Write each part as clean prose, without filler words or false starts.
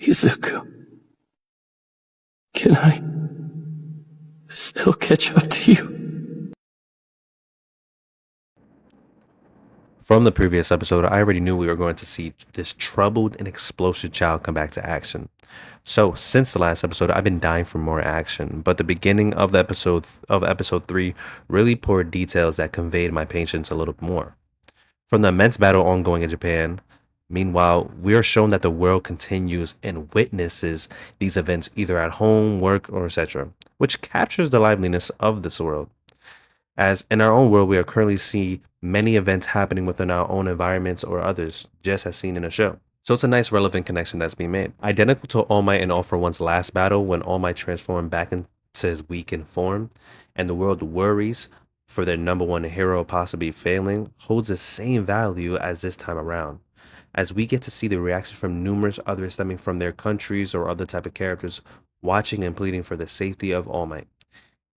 Izuku, can I still catch up to you? From the previous episode, I already knew we were going to see this troubled and explosive child come back to action. So, since the last episode, I've been dying for more action, but the beginning of the episode 3 really poured details that conveyed my patience a little more. From the immense battle ongoing in Japan, meanwhile, we are shown that the world continues and witnesses these events either at home, work, or etc., which captures the liveliness of this world. As in our own world, we are currently see many events happening within our own environments or others, just as seen in a show. So it's a nice relevant connection that's being made. Identical to All Might and All For One's last battle, when All Might transformed back into his weakened form, and the world worries for their number one hero possibly failing, holds the same value as this time around. As we get to see the reaction from numerous others stemming from their countries or other type of characters watching and pleading for the safety of All Might,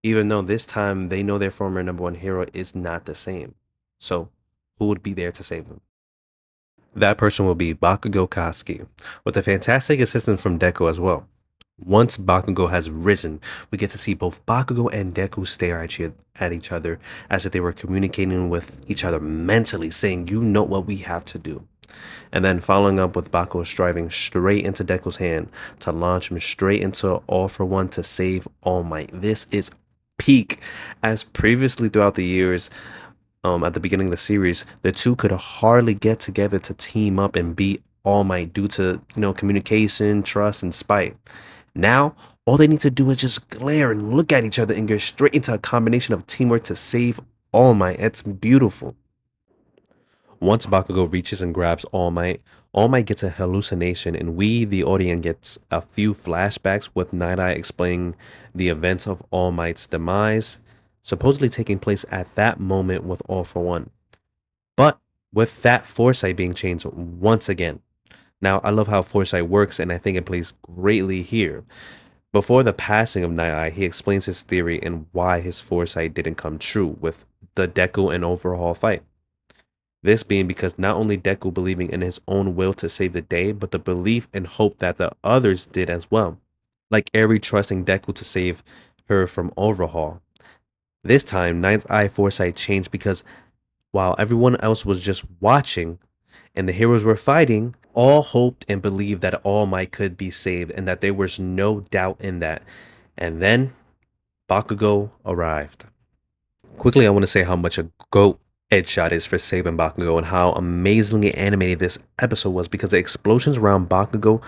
even though this time they know their former number one hero is not the same. So, who would be there to save them? That person will be Bakugo Katsuki, with a fantastic assistance from Deku as well. Once Bakugo has risen, we get to see both Bakugo and Deku stare at each other as if they were communicating with each other mentally, saying, "You know what we have to do." And then following up with Bakugo striving straight into Deku's hand to launch him straight into All For One to save All Might. This is peak. As previously throughout the years, at the beginning of the series, the two could hardly get together to team up and beat All Might due to, communication, trust, and spite. Now, all they need to do is just glare and look at each other and get straight into a combination of teamwork to save All Might. It's beautiful. Once Bakugo reaches and grabs All Might gets a hallucination, and we, the audience, gets a few flashbacks with Night Eye explaining the events of All Might's demise, supposedly taking place at that moment with All For One. But with that foresight being changed once again. Now, I love how foresight works, and I think it plays greatly here. Before the passing of Night Eye, he explains his theory and why his foresight didn't come true with the Deku and Overhaul fight. This being because not only Deku believing in his own will to save the day, but the belief and hope that the others did as well. Like Eri trusting Deku to save her from Overhaul. This time, Ninth Eye foresight changed because while everyone else was just watching and the heroes were fighting, all hoped and believed that All Might could be saved and that there was no doubt in that. And then Bakugo arrived. Quickly, I want to say how much a GOAT headshot is for saving Bakugo and how amazingly animated this episode was because the explosions around Bakugo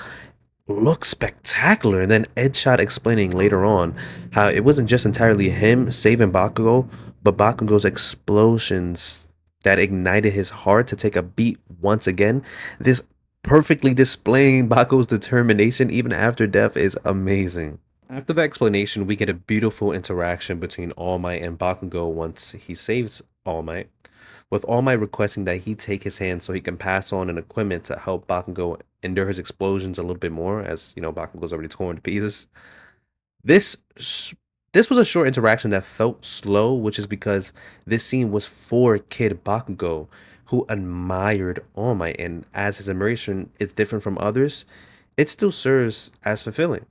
look spectacular. And then Edshot explaining later on how it wasn't just entirely him saving Bakugo, but Bakugo's explosions that ignited his heart to take a beat once again. This perfectly displaying Bakugo's determination even after death is amazing. After the explanation, we get a beautiful interaction between All Might and Bakugo once he saves All Might, with All Might requesting that he take his hand so he can pass on an equipment to help Bakugo endure his explosions a little bit more, as Bakugo's already torn to pieces. This was a short interaction that felt slow, which is because this scene was for kid Bakugo, who admired All Might, and as his admiration is different from others, it still serves as fulfilling.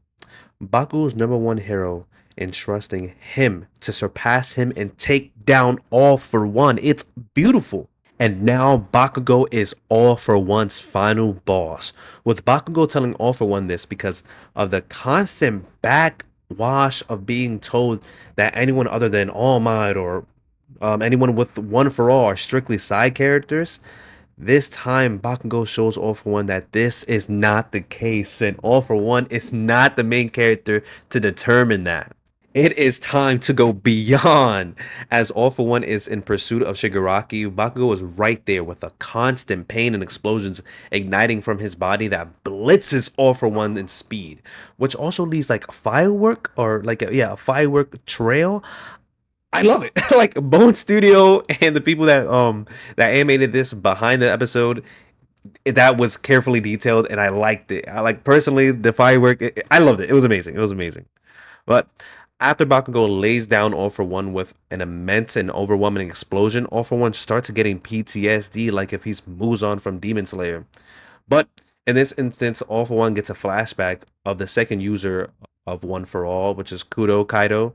Bakugo's number one hero, entrusting him to surpass him and take down All For One. It's beautiful. And now Bakugo is All For One's final boss, with Bakugo telling All For One this because of the constant backwash of being told that anyone other than All Might or anyone with One For All are strictly side characters. This time, Bakugo shows All For One that this is not the case, and All For One is not the main character to determine that. It is time to go beyond. As All For One is in pursuit of Shigaraki, Bakugo is right there with a constant pain and explosions igniting from his body that blitzes All For One in speed, which also leaves like a firework or a firework trail. I love it. Like Bone Studio and the people that animated this behind the episode, that was carefully detailed and I liked it. I like personally the firework. I loved it. It was amazing. It was amazing. But after Bakugo lays down All For One with an immense and overwhelming explosion, All For One starts getting PTSD like if he's Muzan from Demon Slayer. But In this instance, All for One gets a flashback of the second user of One for All, which is Kudo Kaido,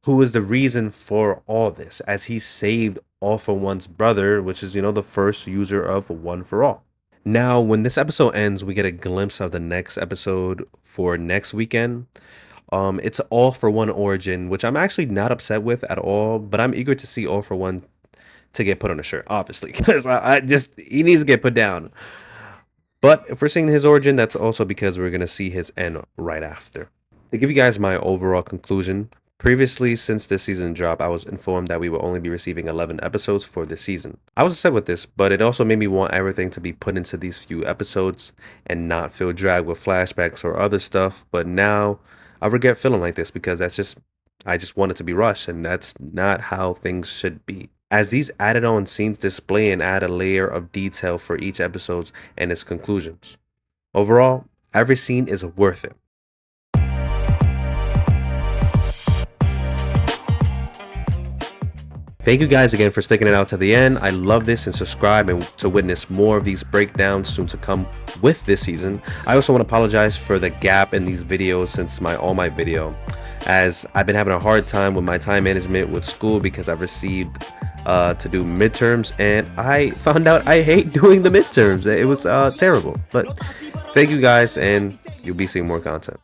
who is the reason for all this, as he saved All for One's brother, which is, the first user of One for All. Now, when this episode ends, we get a glimpse of the next episode for next weekend. It's All for One Origin, which I'm actually not upset with at all, but I'm eager to see All for One to get put on a shirt, obviously, because he needs to get put down. But if we're seeing his origin, that's also because we're going to see his end right after. To give you guys my overall conclusion, previously, since this season dropped, I was informed that we will only be receiving 11 episodes for this season. I was upset with this, but it also made me want everything to be put into these few episodes and not feel dragged with flashbacks or other stuff. But now I regret feeling like this because I just want it to be rushed, and that's not how things should be. As these added on scenes display and add a layer of detail for each episode and its conclusions. Overall, every scene is worth it. Thank you guys again for sticking it out to the end. I love this, and subscribe and to witness more of these breakdowns soon to come with this season. I also want to apologize for the gap in these videos since my All Might video, as I've been having a hard time with my time management with school because I've received to do midterms, and I found out I hate doing the midterms. It was terrible. But thank you guys, and you'll be seeing more content.